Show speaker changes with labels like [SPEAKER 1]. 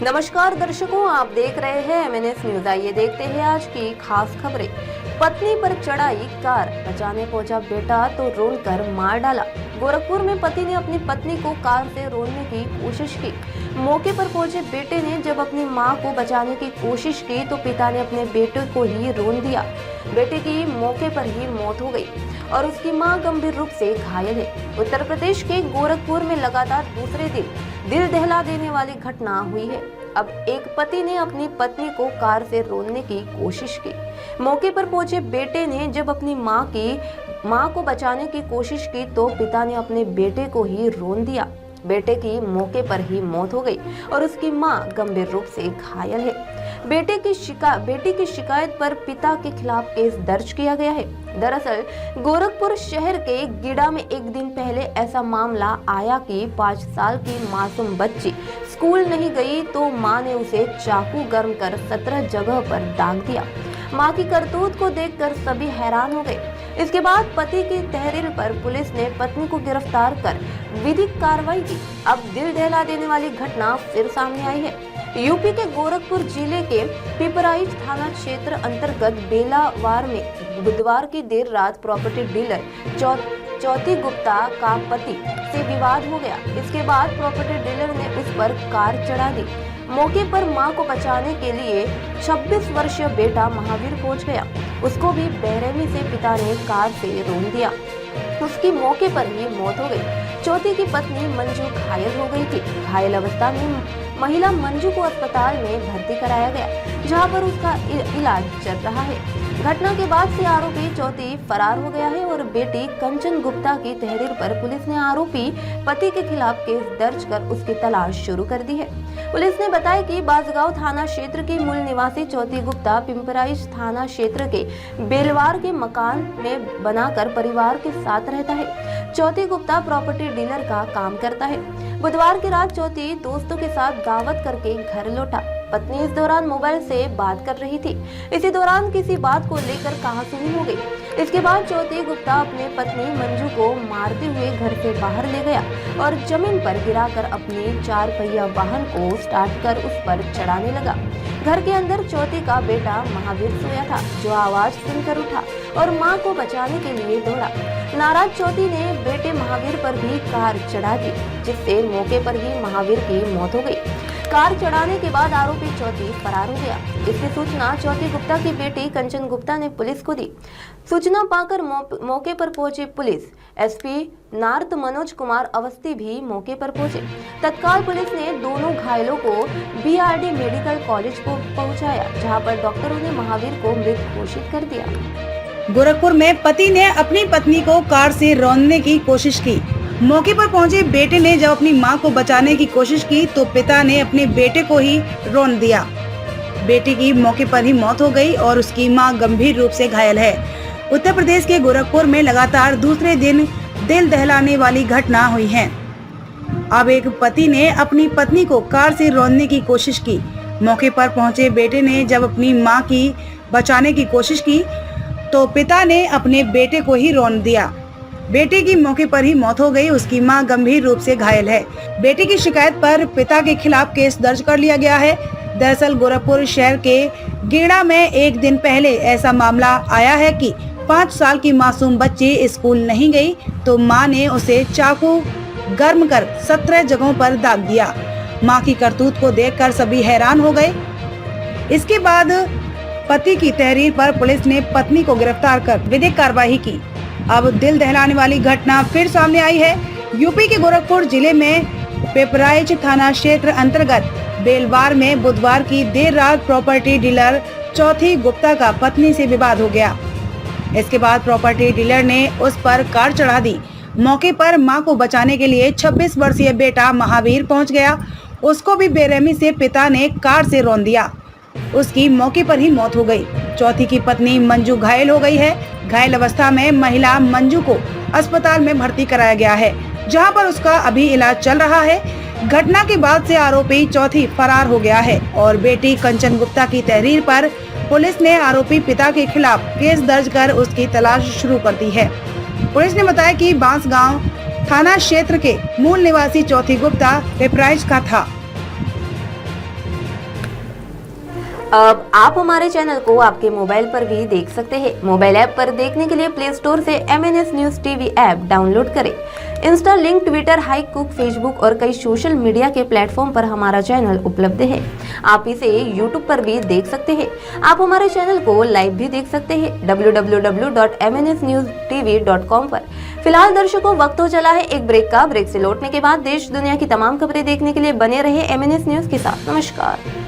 [SPEAKER 1] नमस्कार दर्शकों, आप देख रहे हैं MNS न्यूज। आइए देखते हैं आज की खास खबरें। पत्नी पर चढ़ाई कार, बचाने पहुंचा बेटा तो रोन कर मार डाला। गोरखपुर में पति ने अपनी पत्नी को कार से रोकने की कोशिश की। मौके पर पहुंचे बेटे ने जब अपनी मां को बचाने की कोशिश की तो पिता ने अपने बेटे को ही रोन दिया। बेटे की मौके पर ही मौत हो गई और उसकी मां गंभीर रूप से घायल है। उत्तर प्रदेश के गोरखपुर में लगातार दूसरे दिन दिल दहला देने वाली घटना हुई है। अब एक पति ने अपनी पत्नी को कार से रोकने की कोशिश की। मौके पर पहुंचे बेटे ने जब अपनी मां को बचाने की कोशिश की तो पिता ने अपने बेटे को ही रोन दिया। बेटे की मौके पर ही मौत हो गई और उसकी मां गंभीर रूप से घायल है। बेटी की शिकायत पर पिता के खिलाफ केस दर्ज किया गया है। दरअसल गोरखपुर शहर के गीड़ा में एक दिन पहले ऐसा मामला आया कि 5 साल की मासूम बच्ची स्कूल नहीं गई तो मां ने उसे चाकू गर्म कर 17 जगह पर दाग दिया। मां की करतूत को देखकर सभी हैरान हो गए। इसके बाद पति की तहरीर पर पुलिस ने पत्नी को गिरफ्तार कर विधिक कार्रवाई की। अब दिल दहला देने वाली घटना फिर सामने आई है। यूपी के गोरखपुर जिले के पिपराइच थाना क्षेत्र अंतर्गत बेलावार में बुधवार की देर रात प्रॉपर्टी डीलर ज्योति गुप्ता का पति से विवाद हो गया। इसके बाद प्रॉपर्टी डीलर ने उस पर कार चढ़ा दी। मौके पर मां को बचाने के लिए 26 वर्षीय बेटा महावीर पहुंच गया। उसको भी बेरहमी से पिता ने कार से रोक दिया। उसकी मौके पर ही मौत हो गई। ज्योति की पत्नी मंजू घायल हो गई थी। घायल अवस्था में महिला मंजू को अस्पताल में भर्ती कराया गया, जहां पर उसका इलाज चल रहा है। घटना के बाद से आरोपी ज्योति फरार हो गया है और बेटी कंचन गुप्ता की तहरीर पर पुलिस ने आरोपी पति के खिलाफ केस दर्ज कर उसकी तलाश शुरू कर दी है। पुलिस ने बताया कि बाजगांव थाना क्षेत्र की मूल निवासी ज्योति गुप्ता पिंपराइच थाना क्षेत्र के बेलवार के मकान में बनाकर परिवार के साथ रहता है। ज्योति गुप्ता प्रॉपर्टी डीलर का काम करता है। बुधवार की रात ज्योति दोस्तों के साथ दावत करके घर लौटा। पत्नी इस दौरान मोबाइल से बात कर रही थी। इसी दौरान किसी बात को लेकर कहासुनी हो गई। इसके बाद ज्योति गुप्ता अपने पत्नी मंजू को मारते हुए घर से बाहर ले गया और जमीन पर गिराकर अपने 4 पहिया वाहन को स्टार्ट कर उस पर चढ़ाने लगा। घर के अंदर ज्योति का बेटा महावीर सोया था, जो आवाज सुनकर उठा और मां को बचाने के लिए दौड़ा। नाराज ज्योति ने बेटे महावीर पर भी कार चढ़ा दी, जिससे मौके पर ही महावीर की मौत हो गई। कार चढ़ाने के बाद आरोपी ज्योति फरार हो गया। इसकी सूचना ज्योति गुप्ता की बेटी कंचन गुप्ता ने पुलिस को दी। सूचना पाकर मौके पर पहुंची police SP north Manoj Kumar Awasthi भी मौके पर पहुंचे। तत्काल पुलिस ने दोनों घायलों को BRD मेडिकल कॉलेज को पहुंचाया, जहां पर डॉक्टरों ने महावीर को मृत घोषित कर दिया।
[SPEAKER 2] गोरखपुर में पति ने अपनी पत्नी को कार से रौंदने की कोशिश की। मौके पर पहुंचे बेटे ने जब अपनी मां को बचाने की कोशिश की तो पिता ने अपने बेटे को ही रौंद दिया। बेटे की मौके पर ही मौत हो गई और उसकी मां गंभीर रूप से घायल है। उत्तर प्रदेश के गोरखपुर में लगातार दूसरे दिन दिल दहलाने वाली घटना हुई है। अब एक पति ने अपनी पत्नी को कार से रौंदने की कोशिश की। मौके पर पहुंचे बेटे ने जब अपनी मां की बचाने की कोशिश की तो पिता ने अपने बेटे को ही रौंद दिया। बेटे की मौके पर ही मौत हो गई। उसकी मां गंभीर रूप से घायल है। बेटे की शिकायत पर पिता के खिलाफ केस दर्ज कर लिया गया है। दरअसल गोरखपुर शहर के गीड़ा में एक दिन पहले ऐसा मामला आया है कि 5 साल की मासूम बच्ची स्कूल नहीं गई तो मां ने उसे चाकू गर्म कर 17 जगहों पर दाग दिया। मां की करतूत को देखकर सभी हैरान हो गए। इसके बाद पति की तहरीर पर पुलिस ने पत्नी को गिरफ्तार कर विधिक कार्रवाई की। अब दिल दहलाने वाली घटना फिर सामने आई है। यूपी के गोरखपुर जिले में पिपराइच थाना क्षेत्र अंतर्गत बेलवार में बुधवार की देर रात प्रॉपर्टी डीलर ज्योति गुप्ता का पत्नी से विवाद हो गया। इसके बाद प्रॉपर्टी डीलर ने उस पर कार चढ़ा दी। मौके पर मां को बचाने के लिए 26 वर्षीय बेटा महावीर पहुंच गया। उसको भी बेरहमी से पिता ने कार से रौंद दिया। उसकी मौके पर ही मौत हो गई। ज्योति की पत्नी मंजू घायल हो गई है। घायल अवस्था में महिला मंजू को अस्पताल में भर्ती कराया गया है, जहां पर उसका अभी इलाज चल रहा है। घटना के बाद से आरोपी ज्योति फरार हो गया है और बेटी कंचन गुप्ता की तहरीर पर पुलिस ने आरोपी पिता के खिलाफ केस दर्ज कर उसकी तलाश शुरू कर दी है। पुलिस ने बताया कि बांसगांव थाना क्षेत्र के मूल निवासी ज्योति गुप्ता पिपराइच का था।
[SPEAKER 1] अब आप हमारे चैनल को आपके मोबाइल पर भी देख सकते हैं। मोबाइल ऐप पर देखने के लिए प्ले स्टोर से MNS news TV app download करें। इंस्टा, लिंक, ट्विटर, हाईकुक, फेसबुक और कई सोशल मीडिया के प्लेटफॉर्म पर हमारा चैनल उपलब्ध है। आप इसे यूट्यूब पर भी देख सकते हैं। आप हमारे चैनल को लाइव भी देख सकते हैं www.mnsnewstv.com पर। फिलहाल दर्शकों, वक्त हो चला है एक ब्रेक का। ब्रेक से लौटने के बाद देश दुनिया की तमाम खबरें देखने के लिए बने रहे MNS न्यूज के साथ। नमस्कार।